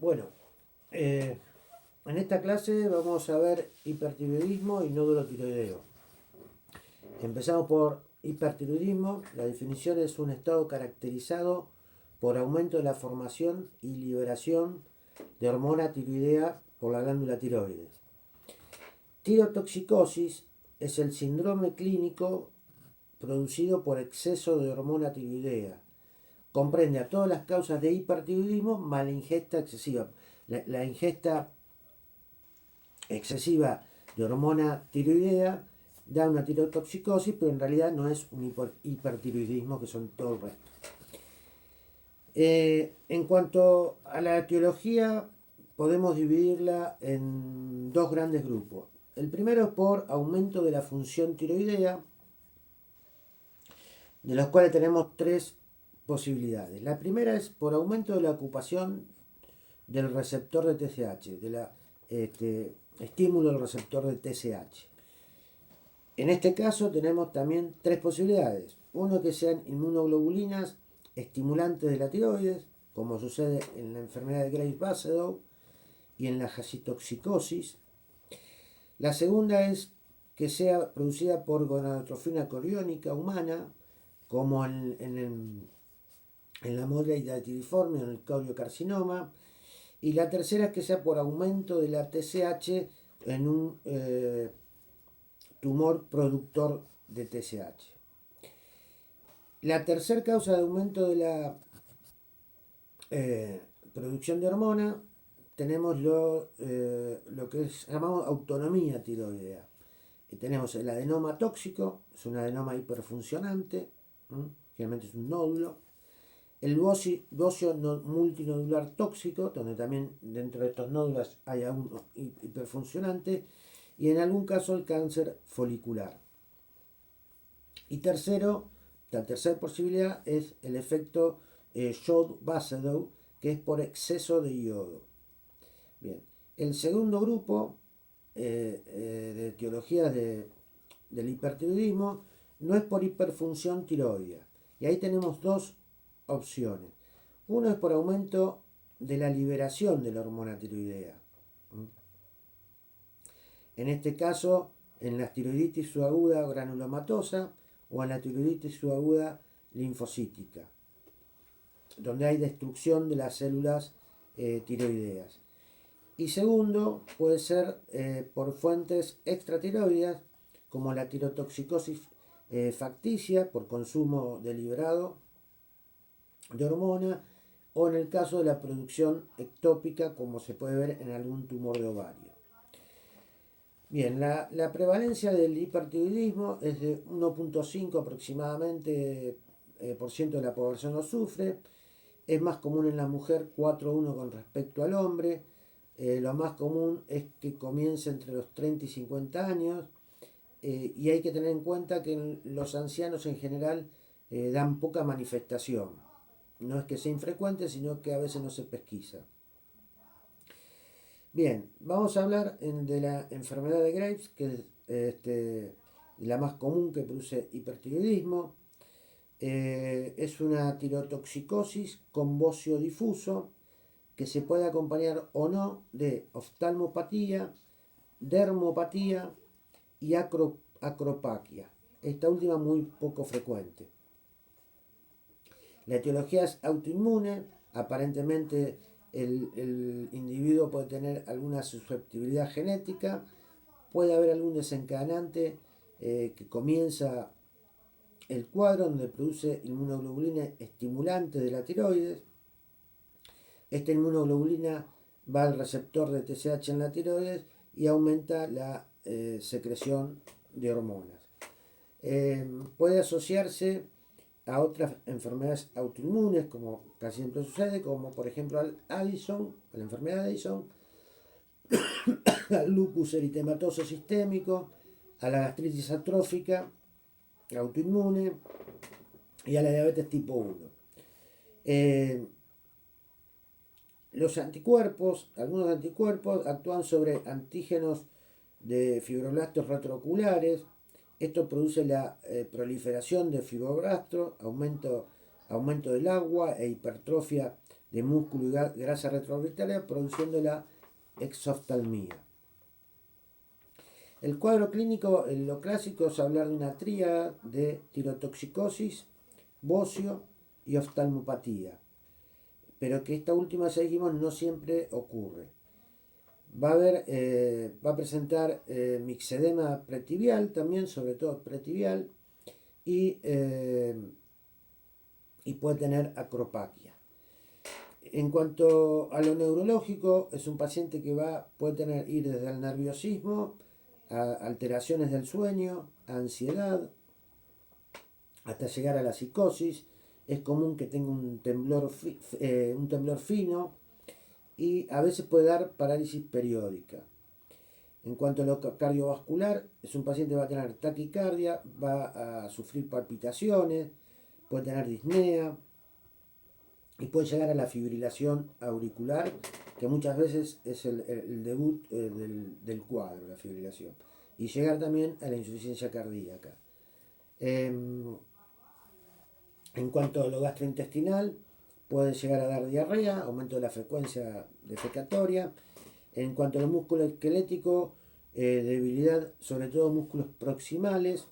Bueno, eh, en esta clase vamos a ver hipertiroidismo y nódulo tiroideo. Empezamos por hipertiroidismo. La definición es un estado caracterizado por aumento de la formación y liberación de hormona tiroidea por la glándula tiroides. Tirotoxicosis es el síndrome clínico producido por exceso de hormona tiroidea. Comprende a todas las causas de hipertiroidismo más la ingesta excesiva. La ingesta excesiva de hormona tiroidea da una tirotoxicosis, pero en realidad no es un hipertiroidismo, que son todo el resto. En cuanto a la etiología, podemos dividirla en dos grandes grupos. El primero es por aumento de la función tiroidea, de los cuales tenemos tres posibilidades. La primera es por aumento de la ocupación del receptor de TSH, de la estímulo del receptor de TSH. En este caso tenemos también tres posibilidades. Uno, que sean inmunoglobulinas estimulantes de la tiroides, como sucede en la enfermedad de Graves-Basedow y en la jacitoxicosis. La segunda es que sea producida por gonadotrofina coriónica humana, como en la modelo hidatidforme o en el coriocarcinoma. Y la tercera es que sea por aumento de la TSH en un tumor productor de TSH. La tercera causa de aumento de la producción de hormona, tenemos lo que llamamos autonomía tiroidea. Y tenemos el adenoma tóxico, es un adenoma hiperfuncionante, generalmente es un nódulo. El bocio multinodular tóxico, donde también dentro de estos nódulos hay uno hiperfuncionante, y en algún caso el cáncer folicular. Y tercero, la tercera posibilidad es el efecto Jod-Basedow, que es por exceso de yodo. Bien, el segundo grupo de etiología del hipertiroidismo no es por hiperfunción tiroidea. Y ahí tenemos dos opciones. Uno es por aumento de la liberación de la hormona tiroidea. En este caso, en la tiroiditis subaguda granulomatosa o en la tiroiditis subaguda linfocítica, donde hay destrucción de las células tiroideas. Y segundo, puede ser por fuentes extratiroideas, como la tirotoxicosis facticia por consumo deliberado de hormona, o en el caso de la producción ectópica, como se puede ver en algún tumor de ovario. Bien, la prevalencia del hipertiroidismo es de 1.5 aproximadamente por ciento de la población lo sufre. Es más común en la mujer, 4,1 con respecto al hombre. Lo más común es que comience entre los 30 y 50 años. Y hay que tener en cuenta que los ancianos en general dan poca manifestación. No es que sea infrecuente, sino que a veces no se pesquisa. Bien, vamos a hablar de la enfermedad de Graves, que es la más común que produce hipertiroidismo. Es una tirotoxicosis con bocio difuso que se puede acompañar o no de oftalmopatía, dermopatía y acropaquia. Esta última muy poco frecuente. La etiología es autoinmune, aparentemente el individuo puede tener alguna susceptibilidad genética, puede haber algún desencadenante que comienza el cuadro donde produce inmunoglobulina estimulante de la tiroides. Esta inmunoglobulina va al receptor de TSH en la tiroides y aumenta la secreción de hormonas. Puede asociarse a otras enfermedades autoinmunes, como casi siempre sucede, como por ejemplo al Addison, a la enfermedad de Addison, al lupus eritematoso sistémico, a la gastritis atrófica autoinmune y a la diabetes tipo 1. Los anticuerpos, algunos anticuerpos actúan sobre antígenos de fibroblastos retrooculares. Esto produce la proliferación de fibroblastos, aumento del agua e hipertrofia de músculo y grasa retroorbitaria, produciendo la exoftalmía. El cuadro clínico, en lo clásico, es hablar de una tríada de tirotoxicosis, bocio y oftalmopatía, pero que esta última, seguimos, no siempre ocurre. Va a presentar mixedema pretibial también, sobre todo pretibial, y puede tener acropaquia. En cuanto a lo neurológico, es un paciente que puede ir desde el nerviosismo, a alteraciones del sueño, a ansiedad, hasta llegar a la psicosis. Es común que tenga un temblor fino y a veces puede dar parálisis periódica. En cuanto a lo cardiovascular, es un paciente que va a tener taquicardia, va a sufrir palpitaciones, puede tener disnea y puede llegar a la fibrilación auricular, que muchas veces es el debut del cuadro, la fibrilación, y llegar también a la insuficiencia cardíaca. En cuanto a lo gastrointestinal, puede llegar a dar diarrea, aumento de la frecuencia defecatoria. En cuanto a lo músculo esquelético, debilidad, sobre todo músculos proximales,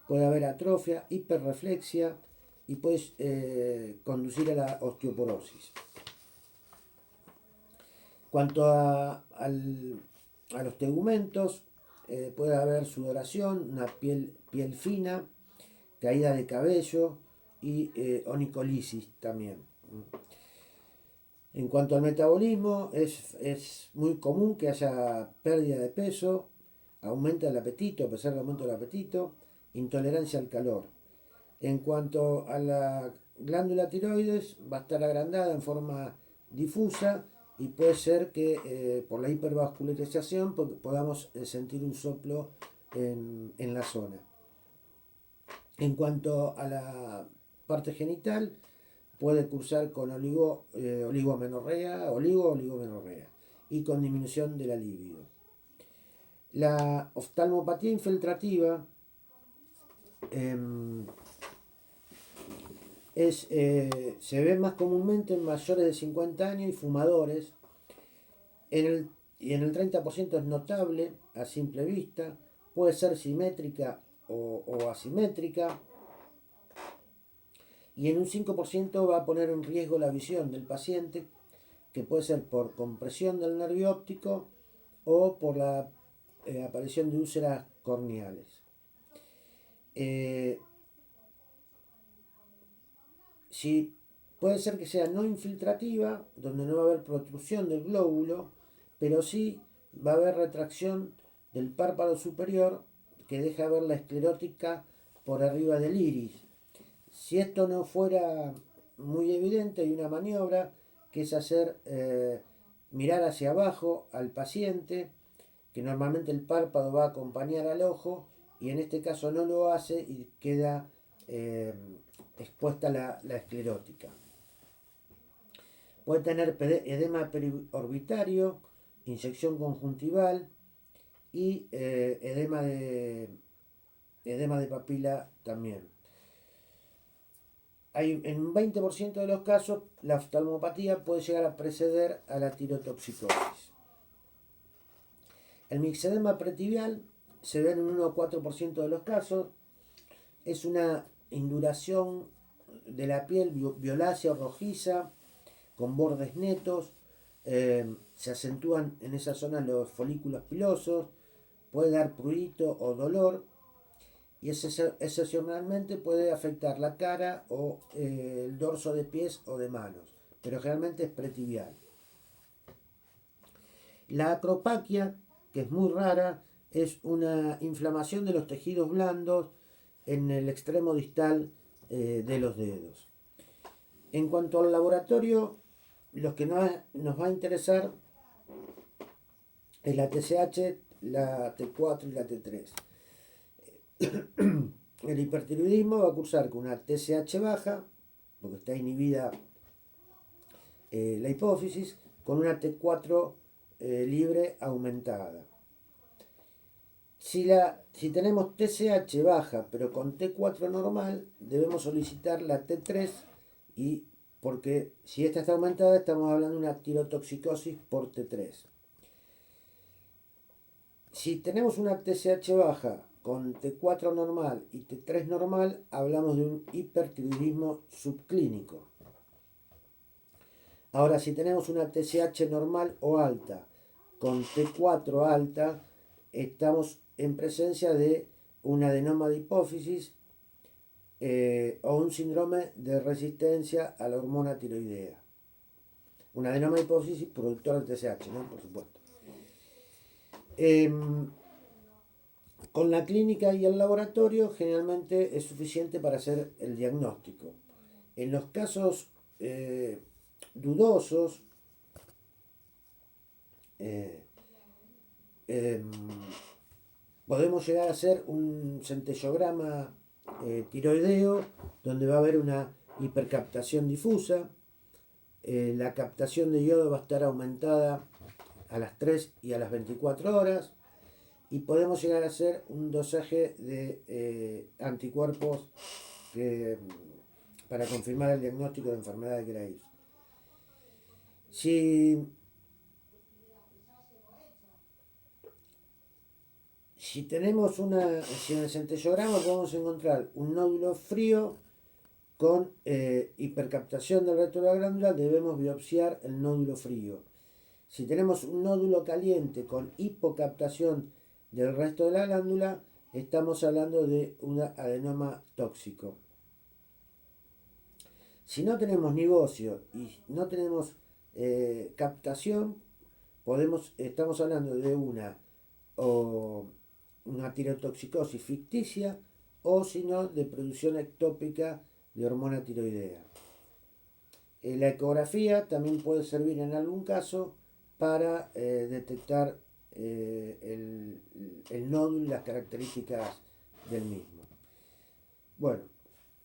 puede haber atrofia, hiperreflexia y puede conducir a la osteoporosis. Cuanto a los tegumentos, puede haber sudoración, una piel fina, caída de cabello y onicolisis también. En cuanto al metabolismo, es muy común que haya pérdida de peso, aumenta el apetito, a pesar del aumento del apetito, intolerancia al calor. En cuanto a la glándula tiroides, va a estar agrandada en forma difusa y puede ser que por la hipervascularización podamos sentir un soplo en la zona. En cuanto a la parte genital, puede cursar con oligomenorrea y con disminución de la libido. La oftalmopatía infiltrativa se ve más comúnmente en mayores de 50 años y fumadores. En el 30% es notable a simple vista, puede ser simétrica o asimétrica, y en un 5% va a poner en riesgo la visión del paciente, que puede ser por compresión del nervio óptico o por la aparición de úlceras corneales. Puede ser que sea no infiltrativa, donde no va a haber protrusión del glóbulo, pero sí va a haber retracción del párpado superior que deja ver la esclerótica por arriba del iris. Si esto no fuera muy evidente, hay una maniobra que es hacer mirar hacia abajo al paciente, que normalmente el párpado va a acompañar al ojo, y en este caso no lo hace y queda expuesta la esclerótica. Puede tener edema periorbitario, inyección conjuntival y edema de papila también. En un 20% de los casos, la oftalmopatía puede llegar a preceder a la tirotoxicosis. El mixedema pretibial se ve en un 1 o 4% de los casos. Es una induración de la piel violácea o rojiza, con bordes netos. Se acentúan en esa zona los folículos pilosos. Puede dar prurito o dolor. Y excepcionalmente puede afectar la cara o el dorso de pies o de manos, pero generalmente es pretibial. La acropaquia, que es muy rara, es una inflamación de los tejidos blandos en el extremo distal de los dedos. En cuanto al laboratorio, lo que nos va a interesar es la TSH, la T4 y la T3. El hipertiroidismo va a cursar con una TSH baja, porque está inhibida la hipófisis, con una T4 libre aumentada. Si tenemos TSH baja pero con T4 normal, debemos solicitar la T3 y porque si esta está aumentada estamos hablando de una tirotoxicosis por T3. Si tenemos una TSH baja con T4 normal y T3 normal, hablamos de un hipertiroidismo subclínico. Ahora, si tenemos una TSH normal o alta con T4 alta, estamos en presencia de un adenoma de hipófisis o un síndrome de resistencia a la hormona tiroidea. Un adenoma de hipófisis productor de TSH, ¿no? Por supuesto. Con la clínica y el laboratorio generalmente es suficiente para hacer el diagnóstico. En los casos dudosos, podemos llegar a hacer un centellograma tiroideo donde va a haber una hipercaptación difusa. La captación de yodo va a estar aumentada a las 3 y a las 24 horas y podemos llegar a hacer un dosaje de anticuerpos para confirmar el diagnóstico de enfermedad de Graves. Si tenemos si en el centellograma podemos encontrar un nódulo frío con hipercaptación del resto de la glándula, debemos biopsiar el nódulo frío. Si tenemos un nódulo caliente con hipocaptación del resto de la glándula, estamos hablando de un adenoma tóxico. Si no tenemos negocio y no tenemos captación, estamos hablando de una tirotoxicosis ficticia o si no de producción ectópica de hormona tiroidea. La ecografía también puede servir en algún caso para detectar el nódulo y las características del mismo. Bueno,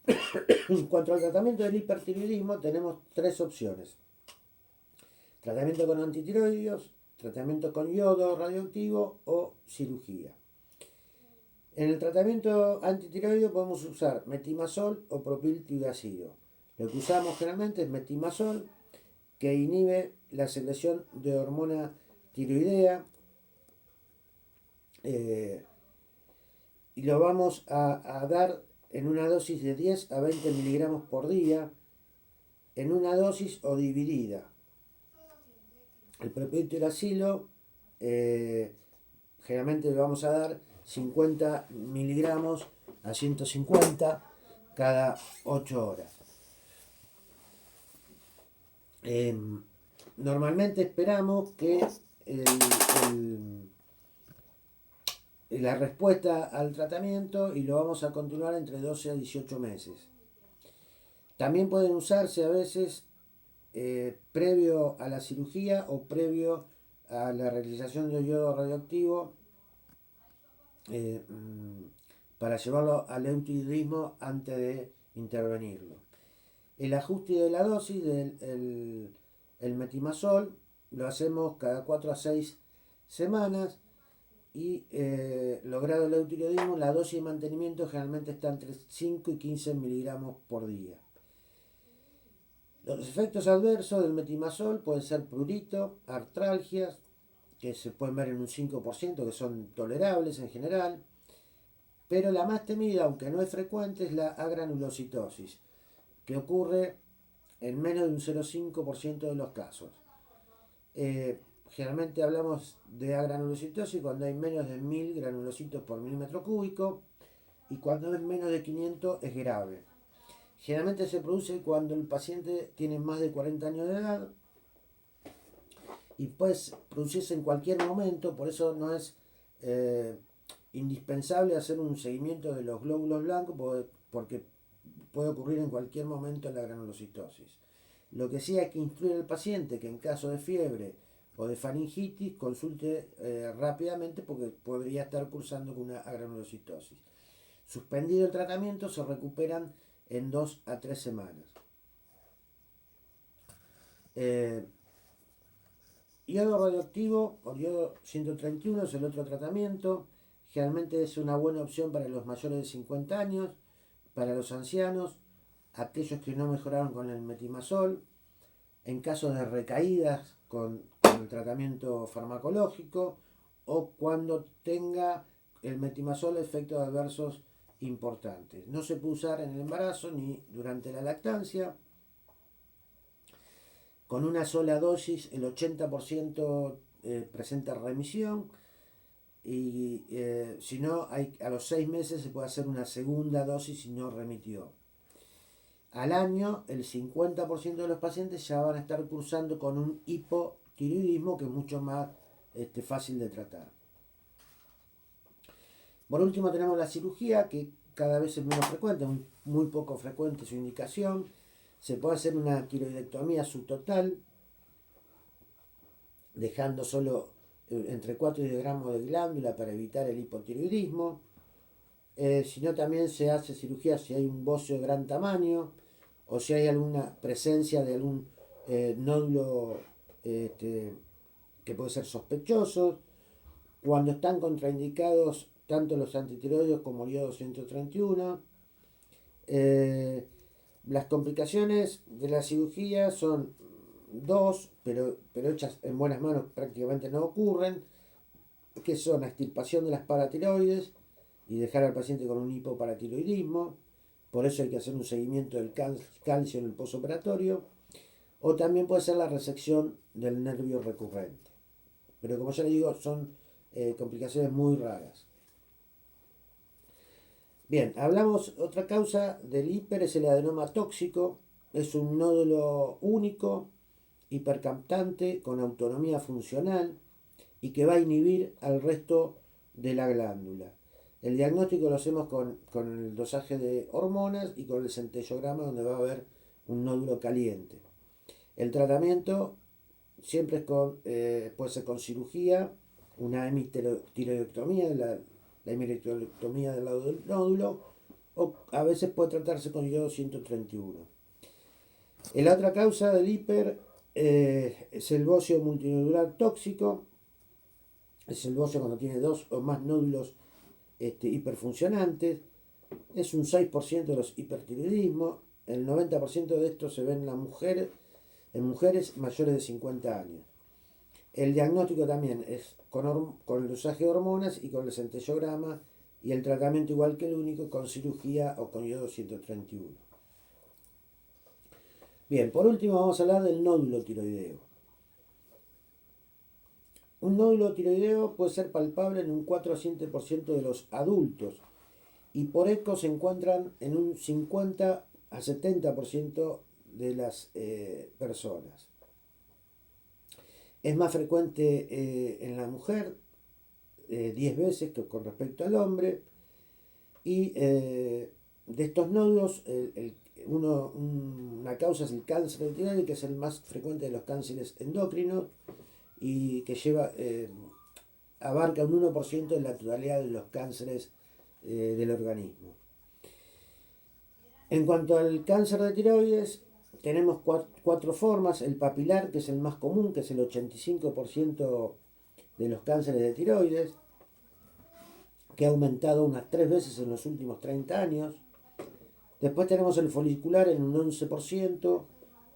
en cuanto al tratamiento del hipertiroidismo tenemos tres opciones: tratamiento con antitiroideos, tratamiento con yodo radioactivo o cirugía. En el tratamiento antitiroideo podemos usar metimazol o propiltiazida. Lo que usamos generalmente es metimazol, que inhibe la secreción de hormona tiroidea, y lo vamos a dar en una dosis de 10 a 20 miligramos por día, en una dosis o dividida. El propiltiazida generalmente le vamos a dar 50 miligramos a 150 cada 8 horas. Normalmente esperamos que la respuesta al tratamiento y lo vamos a continuar entre 12 a 18 meses. También pueden usarse a veces previo a la cirugía o previo a la realización de yodo radioactivo para llevarlo al eutiroidismo antes de intervenirlo. El ajuste de la dosis del metimazol lo hacemos cada 4 a 6 semanas y logrado el eutiroidismo, la dosis de mantenimiento generalmente está entre 5 y 15 miligramos por día. Los efectos adversos del metimazol pueden ser prurito, artralgias, que se pueden ver en un 5%, que son tolerables en general, pero la más temida, aunque no es frecuente, es la agranulocitosis, que ocurre en menos de un 0,5% de los casos. Generalmente hablamos de agranulocitosis cuando hay menos de 1000 granulocitos por milímetro cúbico, y cuando es menos de 500 es grave. Generalmente se produce cuando el paciente tiene más de 40 años de edad y puede producirse en cualquier momento, por eso no es indispensable hacer un seguimiento de los glóbulos blancos porque puede ocurrir en cualquier momento la granulocitosis. Lo que sí hay que instruir al paciente que en caso de fiebre o de faringitis consulte rápidamente porque podría estar cursando con una agranulocitosis. Suspendido el tratamiento se recuperan en 2 a 3 semanas. Yodo radioactivo o yodo 131 es el otro tratamiento. Generalmente es una buena opción para los mayores de 50 años, para los ancianos aquellos que no mejoraron con el metimazol, en casos de recaídas con el tratamiento farmacológico o cuando tenga el metimazol efectos adversos importantes. No se puede usar en el embarazo ni durante la lactancia. Con una sola dosis el 80% presenta remisión y si no, a los 6 meses se puede hacer una segunda dosis si no remitió. Al año el 50% de los pacientes ya van a estar cursando con un hipotiroidismo que es mucho más fácil de tratar. Por último tenemos la cirugía, que cada vez es menos frecuente, muy poco frecuente su indicación. Se puede hacer una tiroidectomía subtotal, dejando solo entre 4 y 10 gramos de glándula para evitar el hipotiroidismo. Si no, también se hace cirugía si hay un bocio de gran tamaño o si hay alguna presencia de algún nódulo que puede ser sospechoso. Cuando están contraindicados tanto los antitiroides como el iodo 131. Las complicaciones de la cirugía son dos, pero hechas en buenas manos prácticamente no ocurren, que son la extirpación de las paratiroides y dejar al paciente con un hipoparatiroidismo. Por eso hay que hacer un seguimiento del calcio en el posoperatorio. O también puede ser la resección del nervio recurrente. Pero como ya le digo, son complicaciones muy raras. Bien, hablamos, otra causa del hiper es el adenoma tóxico. Es un nódulo único, hipercaptante, con autonomía funcional y que va a inhibir al resto de la glándula. El diagnóstico lo hacemos con el dosaje de hormonas y con el centellograma, donde va a haber un nódulo caliente. El tratamiento siempre es puede ser con cirugía, una hemitiroidectomía, la hemitiroidectomía del lado del nódulo, o a veces puede tratarse con iodo 131. La otra causa del hiper es el bocio multinodular tóxico. Es el bocio cuando tiene 2 o más nódulos hiperfuncionantes. Es un 6% de los hipertiroidismos. El 90% de estos se ven en mujeres mayores de 50 años. El diagnóstico también es con el dosaje de hormonas y con el centellograma, y el tratamiento igual que el único, con cirugía o con iodo 131. Bien, por último vamos a hablar del nódulo tiroideo. Un nódulo tiroideo puede ser palpable en un 4 a 7% de los adultos y por eco se encuentran en un 50 a 70% de las personas. Es más frecuente en la mujer, 10 veces que con respecto al hombre, y de estos nódulos una causa es el cáncer de tiroides, que es el más frecuente de los cánceres endocrinos y que abarca un 1% de la totalidad de los cánceres del organismo. En cuanto al cáncer de tiroides, tenemos cuatro formas. El papilar, que es el más común, que es el 85% de los cánceres de tiroides, que ha aumentado unas 3 veces en los últimos 30 años. Después tenemos el folicular en un 11%,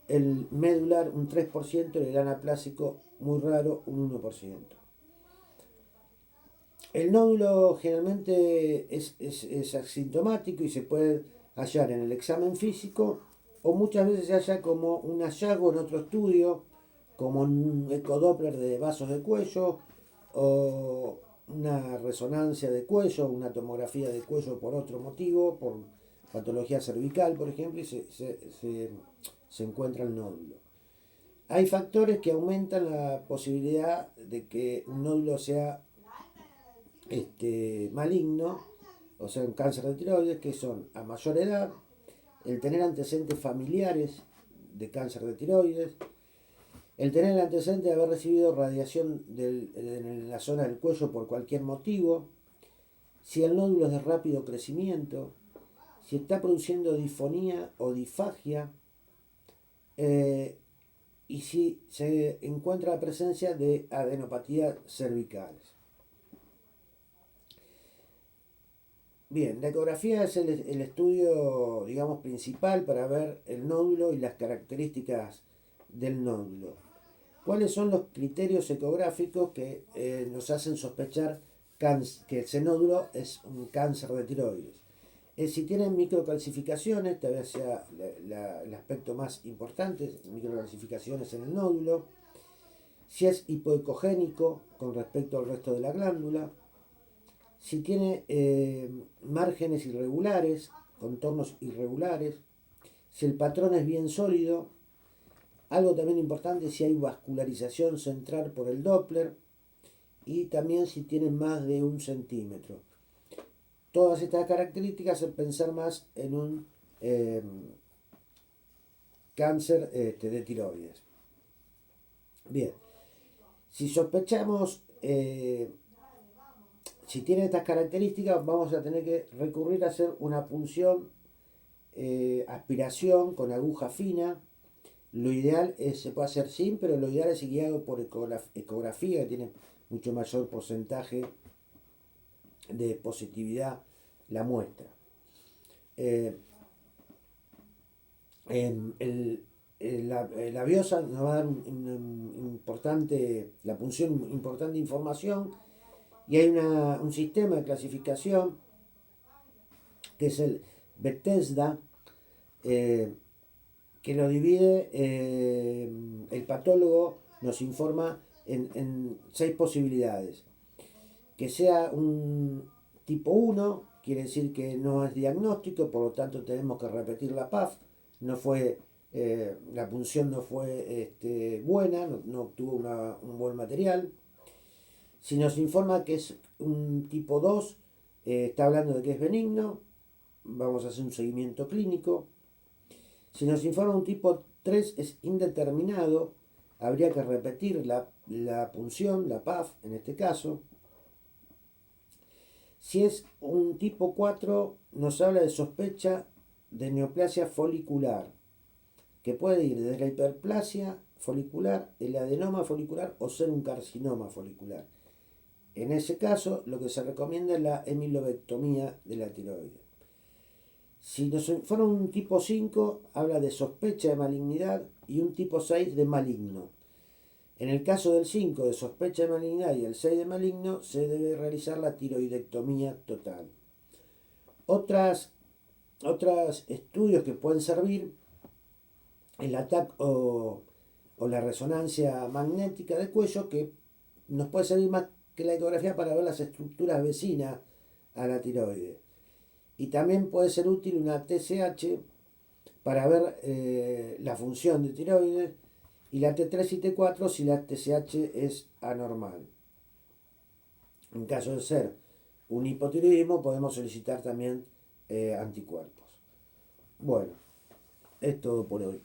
el medular un 3% y el anaplásico, muy raro, un 1%. El nódulo generalmente es asintomático y se puede hallar en el examen físico, o muchas veces se halla como un hallazgo en otro estudio, como un ecodoppler de vasos de cuello, o una resonancia de cuello, una tomografía de cuello por otro motivo, por patología cervical, por ejemplo, y se encuentra el nódulo. Hay factores que aumentan la posibilidad de que un nódulo sea maligno, o sea, un cáncer de tiroides, que son a mayor edad, el tener antecedentes familiares de cáncer de tiroides, el tener el antecedente de haber recibido radiación en la zona del cuello por cualquier motivo, si el nódulo es de rápido crecimiento, si está produciendo disfonía o disfagia, y si se encuentra la presencia de adenopatías cervicales. Bien, la ecografía es el estudio, digamos, principal para ver el nódulo y las características del nódulo. ¿Cuáles son los criterios ecográficos que nos hacen sospechar que ese nódulo es un cáncer de tiroides? Si tienen microcalcificaciones, tal vez sea el aspecto más importante, microcalcificaciones en el nódulo. Si es hipoecogénico con respecto al resto de la glándula. Si tiene márgenes irregulares, contornos irregulares. Si el patrón es bien sólido. Algo también importante, si hay vascularización central por el Doppler. Y también si tiene más de 1 centímetro. Todas estas características hacen pensar más en un cáncer de tiroides. Bien, si sospechamos, si tiene estas características, vamos a tener que recurrir a hacer una punción, aspiración con aguja fina. Lo ideal se puede hacer sin, pero lo ideal es guiado por ecografía, que tiene mucho mayor porcentaje de positividad la muestra. La biosa nos va a dar la punción importante información, y hay un sistema de clasificación que es el Bethesda, que lo divide, el patólogo nos informa en 6 posibilidades. Que sea un tipo 1, quiere decir que no es diagnóstico, por lo tanto tenemos que repetir la PAF. No fue, la punción no fue buena, no obtuvo un buen material. Si nos informa que es un tipo 2, está hablando de que es benigno, vamos a hacer un seguimiento clínico. Si nos informa un tipo 3 es indeterminado, habría que repetir la punción, la PAF en este caso. Si es un tipo 4, nos habla de sospecha de neoplasia folicular, que puede ir desde la hiperplasia folicular, el adenoma folicular o ser un carcinoma folicular. En ese caso, lo que se recomienda es la hemilobectomía de la tiroides. Si nos informa un tipo 5, habla de sospecha de malignidad, y un tipo 6 de maligno. En el caso del 5 de sospecha de malignidad y el 6 de maligno, se debe realizar la tiroidectomía total. Otros estudios que pueden servir, el TAC o la resonancia magnética de cuello, que nos puede servir más que la ecografía para ver las estructuras vecinas a la tiroides. Y también puede ser útil una TSH para ver la función de tiroides, y la T3 y T4 si la TSH es anormal. En caso de ser un hipotiroidismo, podemos solicitar también anticuerpos. Bueno, es todo por hoy.